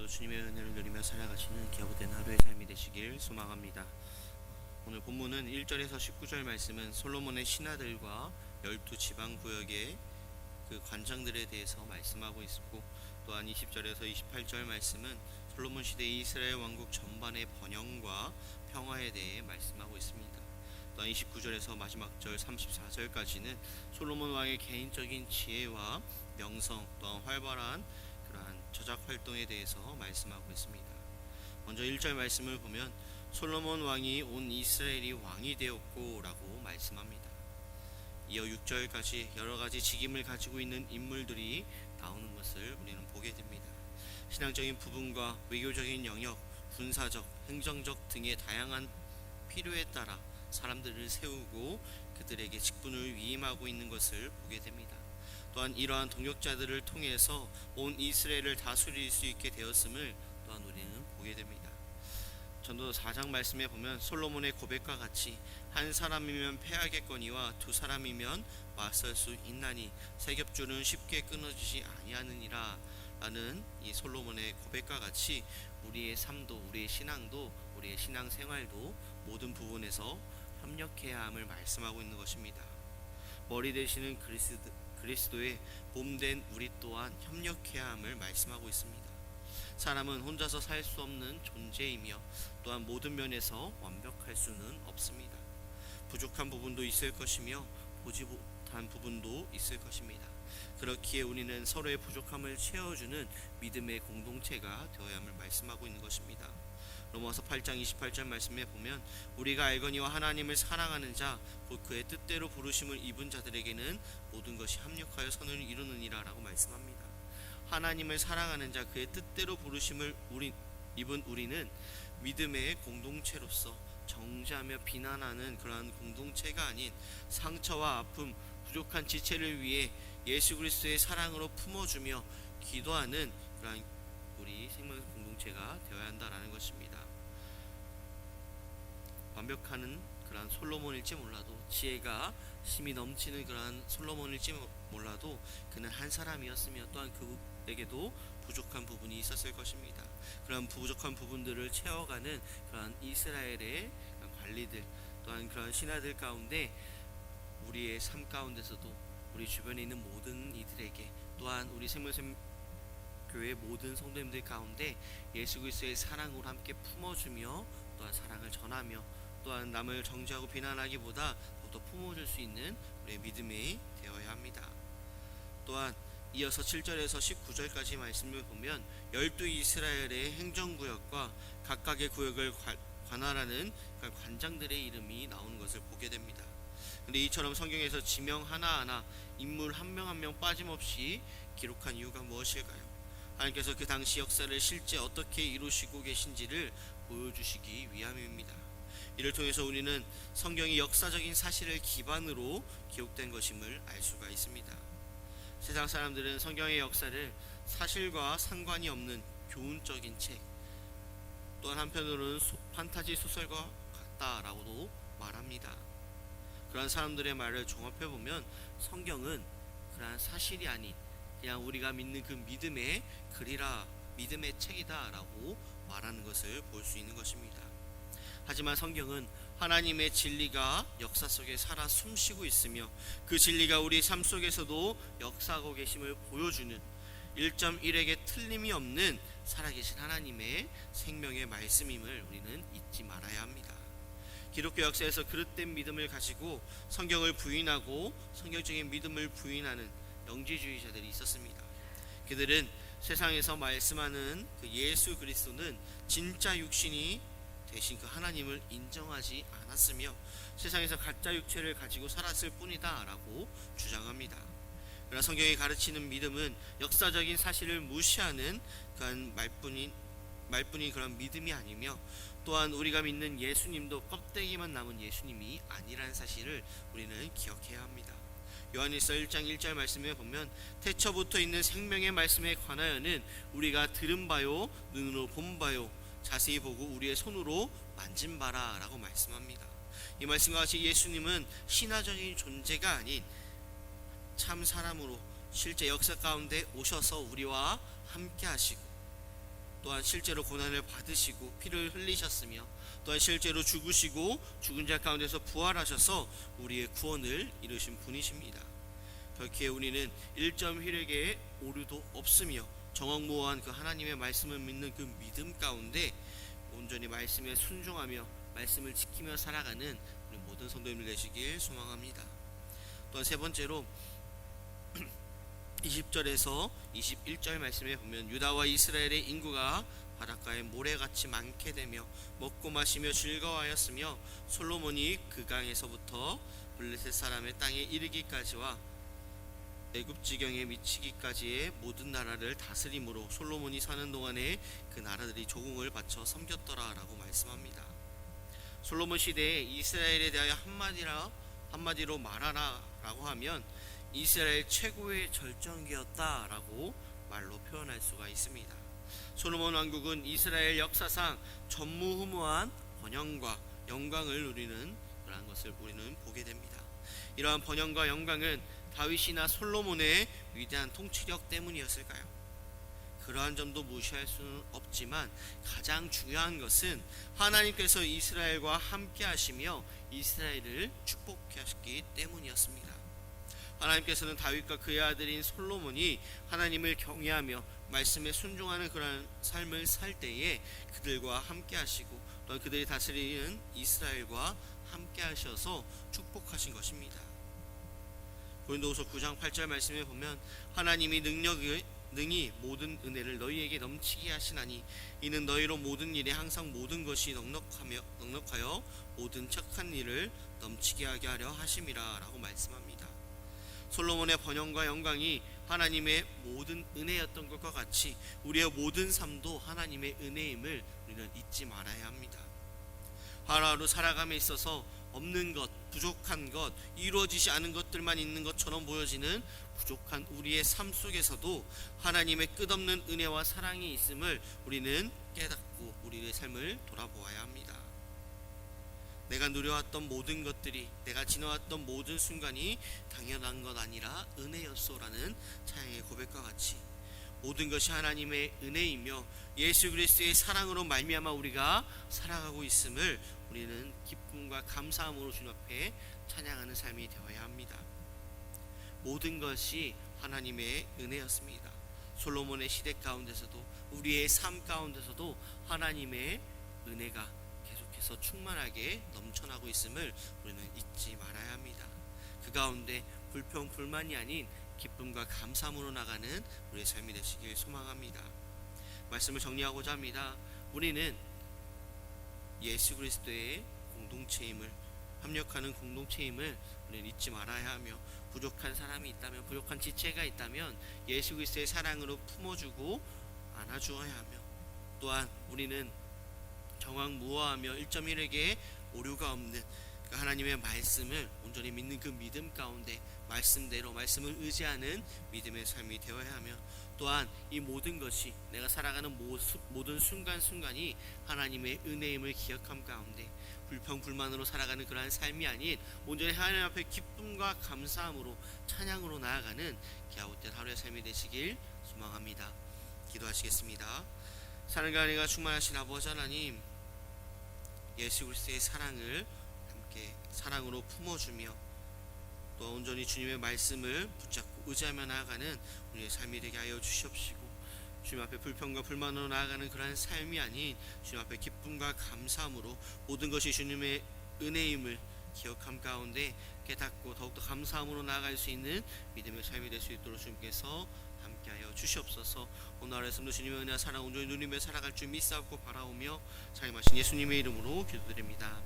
오늘도 주님의 은혜를 누리며 살아가시는 기업된 하루의 삶이 되시길 소망합니다. 오늘 본문은 1절에서 19절 말씀은 솔로몬의 신하들과 12지방 구역의 그 관장들에 대해서 말씀하고 있고, 또한 20절에서 28절 말씀은 솔로몬 시대의 이스라엘 왕국 전반의 번영과 평화에 대해 말씀하고 있습니다. 또한 29절에서 마지막 절 34절까지는 솔로몬 왕의 개인적인 지혜와 명성, 또한 활발한 그러한 저작 활동에 대해서 말씀하고 있습니다. 먼저 1절 말씀을 보면 솔로몬 왕이 온 이스라엘이 왕이 되었고 라고 말씀합니다. 이어 6절까지 여러가지 직임을 가지고 있는 인물들이 나오는 것을 우리는 보게 됩니다. 신앙적인 부분과 외교적인 영역, 군사적, 행정적 등의 다양한 필요에 따라 사람들을 세우고 그들에게 직분을 위임하고 있는 것을 보게 됩니다. 또한 이러한 동역자들을 통해서 온 이스라엘을 다스릴 수 있게 되었음을 또한 우리는 보게 됩니다. 전도서 4장 말씀에 보면 솔로몬의 고백과 같이 한 사람이면 패하겠거니와 두 사람이면 맞설 수 있나니 세 겹줄은 쉽게 끊어지지 아니하느니라 라는 이 솔로몬의 고백과 같이 우리의 삶도, 우리의 신앙도, 우리의 신앙생활도 모든 부분에서 협력해야 함을 말씀하고 있는 것입니다. 머리 되시는 그리스도의 몸된 우리 또한 협력해야 함을 말씀하고 있습니다. 사람은 혼자서 살 수 없는 존재이며 또한 모든 면에서 완벽할 수는 없습니다. 부족한 부분도 있을 것이며 보지 못한 부분도 있을 것입니다. 그렇기에 우리는 서로의 부족함을 채워주는 믿음의 공동체가 되어야 함을 말씀하고 있는 것입니다. 로마서 8장 28절 말씀에 보면 우리가 알거니와 하나님을 사랑하는 자 곧 그의 뜻대로 부르심을 입은 자들에게는 모든 것이 합력하여 선을 이루느니라 라고 말씀합니다. 하나님을 사랑하는 자, 그의 뜻대로 부르심을 입은 우리는 믿음의 공동체로서 정죄하며 비난하는 그러한 공동체가 아닌 상처와 아픔, 부족한 지체를 위해 예수 그리스도의 사랑으로 품어주며 기도하는 그러한 우리 생명 공동체가 되어야 한다라는 것입니다. 완벽한 그러한 솔로몬일지 몰라도, 지혜가 힘이 넘치는 그러한 솔로몬일지 몰라도 그는 한 사람이었으며 또한 그에게도 부족한 부분이 있었을 것입니다. 그런 부족한 부분들을 채워가는 그러한 이스라엘의 관리들, 또한 그런 신하들 가운데 우리의 삶 가운데서도 우리 주변에 있는 모든 이들에게, 또한 우리 생명교회 모든 성도님들 가운데 예수 그리스도의 사랑으로 함께 품어주며 또한 사랑을 전하며 또한 남을 정죄하고 비난하기보다 더욱더 품어줄 수 있는 우리의 믿음이 되어야 합니다. 또한 이어서 7절에서 19절까지 말씀을 보면 12 이스라엘의 행정구역과 각각의 구역을 관할하는 관장들의 이름이 나오는 것을 보게 됩니다. 그런데 이처럼 성경에서 지명 하나하나 인물 한 명 한 명 빠짐없이 기록한 이유가 무엇일까요? 하나님께서 그 당시 역사를 실제 어떻게 이루시고 계신지를 보여주시기 위함입니다. 이를 통해서 우리는 성경이 역사적인 사실을 기반으로 기록된 것임을 알 수가 있습니다. 세상 사람들은 성경의 역사를 사실과 상관이 없는 교훈적인 책, 또한 한편으로는 판타지 소설과 같다라고도 말합니다. 그러한 사람들의 말을 종합해보면 성경은 그러한 사실이 아닌 그냥 우리가 믿는 그 믿음의 글이라, 믿음의 책이다 라고 말하는 것을 볼 수 있는 것입니다. 하지만 성경은 하나님의 진리가 역사 속에 살아 숨쉬고 있으며 그 진리가 우리 삶 속에서도 역사하고 계심을 보여주는 1.1에게 틀림이 없는 살아계신 하나님의 생명의 말씀임을 우리는 잊지 말아야 합니다. 기독교 역사에서 그릇된 믿음을 가지고 성경을 부인하고 성경적인 믿음을 부인하는 영지주의자들이 있었습니다. 그들은 세상에서 말씀하는 그 예수 그리스도는 진짜 육신이 대신 그 하나님을 인정하지 않았으며 세상에서 가짜 육체를 가지고 살았을 뿐이다 라고 주장합니다. 그러나 성경이 가르치는 믿음은 역사적인 사실을 무시하는 그런 말뿐인 그런 믿음이 아니며, 또한 우리가 믿는 예수님도 껍데기만 남은 예수님이 아니라는 사실을 우리는 기억해야 합니다. 요한일서 1장 1절 말씀에 보면 태초부터 있는 생명의 말씀에 관하여는 우리가 들은 바요 눈으로 본 바요 자세히 보고 우리의 손으로 만진 바라 라고 말씀합니다. 이 말씀과 같이 예수님은 신화적인 존재가 아닌 참 사람으로 실제 역사 가운데 오셔서 우리와 함께 하시고 또한 실제로 고난을 받으시고 피를 흘리셨으며 또한 실제로 죽으시고 죽은 자 가운데서 부활하셔서 우리의 구원을 이루신 분이십니다. 결코 우리는 1.1획의 오류도 없으며 정확무어한 그 하나님의 말씀을 믿는 그 믿음 가운데 온전히 말씀에 순종하며 말씀을 지키며 살아가는 우리 모든 성도님들 되시길 소망합니다. 또한 세 번째로 20절에서 21절 말씀에 보면 유다와 이스라엘의 인구가 바닷가에 모래같이 많게 되며 먹고 마시며 즐거워하였으며 솔로몬이 그 강에서부터 블레셋 사람의 땅에 이르기까지와 애굽 지경에 미치기까지의 모든 나라를 다스림으로 솔로몬이 사는 동안에 그 나라들이 조공을 바쳐 섬겼더라라고 말씀합니다. 솔로몬 시대에 이스라엘에 대하여 한마디로 말하라라고 하면 이스라엘 최고의 절정기였다라고 말로 표현할 수가 있습니다. 솔로몬 왕국은 이스라엘 역사상 전무후무한 번영과 영광을 누리는 그러한 것을 우리는 보게 됩니다. 이러한 번영과 영광은 다윗이나 솔로몬의 위대한 통치력 때문이었을까요? 그러한 점도 무시할 수는 없지만 가장 중요한 것은 하나님께서 이스라엘과 함께 하시며 이스라엘을 축복하셨기 때문이었습니다. 하나님께서는 다윗과 그의 아들인 솔로몬이 하나님을 경외하며 말씀에 순종하는 그러한 삶을 살 때에 그들과 함께 하시고 또 그들이 다스리는 이스라엘과 함께 하셔서 축복하신 것입니다. 고린도후서 9장 8절 말씀에 보면 하나님이 능히 모든 은혜를 너희에게 넘치게 하시나니 이는 너희로 모든 일에 항상 모든 것이 넉넉하여 모든 착한 일을 넘치게 하게 하려 하심이라 라고 말씀합니다. 솔로몬의 번영과 영광이 하나님의 모든 은혜였던 것과 같이 우리의 모든 삶도 하나님의 은혜임을 우리는 잊지 말아야 합니다. 하루하루 살아감에 있어서 없는 것, 부족한 것, 이루어지지 않은 것들만 있는 것처럼 보여지는 부족한 우리의 삶 속에서도 하나님의 끝없는 은혜와 사랑이 있음을 우리는 깨닫고 우리의 삶을 돌아보아야 합니다. 내가 누려왔던 모든 것들이, 내가 지나왔던 모든 순간이 당연한 것 아니라 은혜였소라는 찬양의 고백과 같이 모든 것이 하나님의 은혜이며 예수 그리스도의 사랑으로 말미암아 우리가 살아가고 있음을 우리는 기쁨과 감사함으로 주님 앞에 찬양하는 삶이 되어야 합니다. 모든 것이 하나님의 은혜였습니다. 솔로몬의 시대 가운데서도 우리의 삶 가운데서도 하나님의 은혜가 계속해서 충만하게 넘쳐나고 있음을 우리는 잊지 말아야 합니다. 그 가운데 불평 불만이 아닌 기쁨과 감사함으로 나가는 우리의 삶이 되시길 소망합니다. 말씀을 정리하고자 합니다. 우리는 예수 그리스도의 공동체임을, 합력하는 공동체임을 우리는 잊지 말아야 하며 부족한 사람이 있다면, 부족한 지체가 있다면 예수 그리스도의 사랑으로 품어주고 안아주어야 하며, 또한 우리는 정확무어하며 1.1에게 오류가 없는 그 하나님의 말씀을 온전히 믿는 그 믿음 가운데 말씀대로 말씀을 의지하는 믿음의 삶이 되어야 하며, 또한 이 모든 것이 내가 살아가는 모든 순간순간이 하나님의 은혜임을 기억함 가운데 불평불만으로 살아가는 그러한 삶이 아닌 온전히 하나님 앞에 기쁨과 감사함으로 찬양으로 나아가는 기아웃된 하루의 삶이 되시길 소망합니다. 기도하시겠습니다. 사랑과 은혜가 충만하신 아버지 하나님, 예수 그리스도의 사랑을 함께 사랑으로 품어주며 또 온전히 주님의 말씀을 붙잡고 의지하며 나아가는 우리의 삶이 되게 하여 주시옵시고, 주님 앞에 불평과 불만으로 나아가는 그러한 삶이 아닌 주님 앞에 기쁨과 감사함으로 모든 것이 주님의 은혜임을 기억함 가운데 깨닫고 더욱더 감사함으로 나아갈 수 있는 믿음의 삶이 될 수 있도록 주님께서 함께하여 주시옵소서. 오늘 하루에서도 주님의 은혜와 사랑 온전히 누리며 살아갈 줄 믿사옵고 바라오며 자임하신 예수님의 이름으로 기도드립니다.